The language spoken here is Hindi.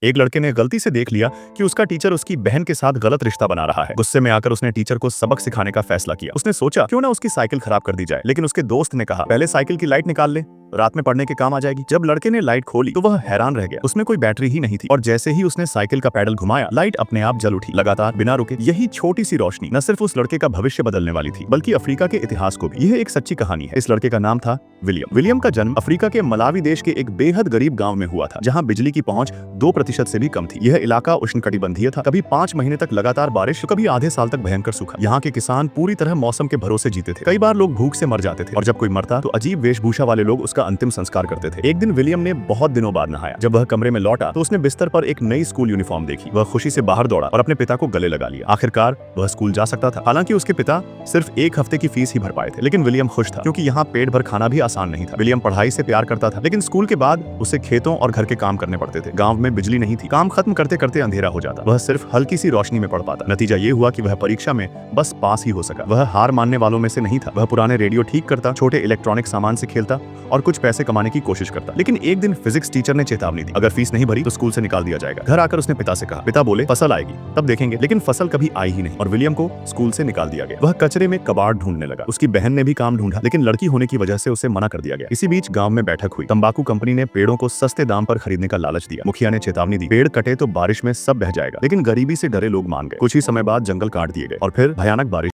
एक लड़के ने गलती से देख लिया कि उसका टीचर उसकी बहन के साथ गलत रिश्ता बना रहा है। गुस्से में आकर उसने टीचर को सबक सिखाने का फैसला किया। उसने सोचा क्यों ना उसकी साइकिल खराब कर दी जाए, लेकिन उसके दोस्त ने कहा पहले साइकिल की लाइट निकाल ले, रात में पढ़ने के काम आ जाएगी। जब लड़के ने लाइट खोली तो वह हैरान रह गया। उसमें कोई बैटरी ही नहीं थी और जैसे ही उसने साइकिल का पैडल घुमाया, लाइट अपने आप जल उठी, लगातार बिना रुके। यही छोटी सी रोशनी न सिर्फ उस लड़के का भविष्य बदलने वाली थी, बल्कि अफ्रीका के इतिहास को भी। यह एक सच्ची कहानी है। इस लड़के का नाम था विलियम। विलियम का जन्म अफ्रीका के मलावी देश के एक बेहद गरीब गांव में हुआ था, जहां बिजली की पहुंच 2% से भी कम थी। यह इलाका उष्णकटिबंधीय था, कभी 5 महीने तक लगातार बारिश तो कभी आधे साल तक भयंकर सूखा। यहाँ के किसान पूरी तरह मौसम के भरोसे जीते थे। कई बार लोग भूख से मर जाते थे और जब कोई मरता तो अजीब वेशभूषा वाले लोग उसका अंतिम संस्कार करते थे। एक दिन विलियम ने बहुत दिनों बाद नहाया। जब वह कमरे में लौटा तो उसने बिस्तर पर एक नई स्कूल यूनिफॉर्म देखी। वह खुशी से बाहर दौड़ा और अपने पिता को गले लगा लिया। आखिरकार वह स्कूल जा सकता था। हालांकि उसके पिता सिर्फ 1 हफ्ते की फीस ही भर पाए थे, लेकिन विलियम खुश था क्योंकि यहाँ पेट भर खाना भी आसान नहीं था। विलियम पढ़ाई से प्यार करता था, लेकिन स्कूल के बाद उसे खेतों और घर के काम करने पड़ते थे। गांव में बिजली नहीं थी, काम खत्म करते करते अंधेरा हो जाता। वह सिर्फ हल्की सी रोशनी में पढ़ पाता। नतीजा ये हुआ कि वह परीक्षा में बस पास ही हो सका। वह हार मानने वालों में से नहीं था। वह पुराने रेडियो ठीक करता, छोटे इलेक्ट्रॉनिक सामान से खेलता और कुछ पैसे कमाने की कोशिश करता। लेकिन एक दिन फिजिक्स टीचर ने चेतावनी दी, अगर फीस नहीं भरी तो स्कूल से निकाल दिया जाएगा। घर आकर उसने पिता से कहा। पिता बोले फसल आएगी तब देखेंगे, लेकिन फसल कभी आई ही नहीं और विलियम को स्कूल से निकाल दिया गया। वह कचरे में कबाड़ ढूंढने लगा। उसकी बहन ने भी काम ढूंढा, लेकिन लड़की होने की वजह से उसे मना कर दिया गया। इसी बीच गांव में बैठक हुई। तंबाकू कंपनी ने पेड़ों को सस्ते दाम पर खरीदने का लालच दिया। मुखिया ने चेतावनी दी, पेड़ कटे तो बारिश में सब बह जाएगा, लेकिन गरीबी से डरे लोग मान गए। कुछ ही समय बाद जंगल काट दिए गए और फिर भयानक बारिश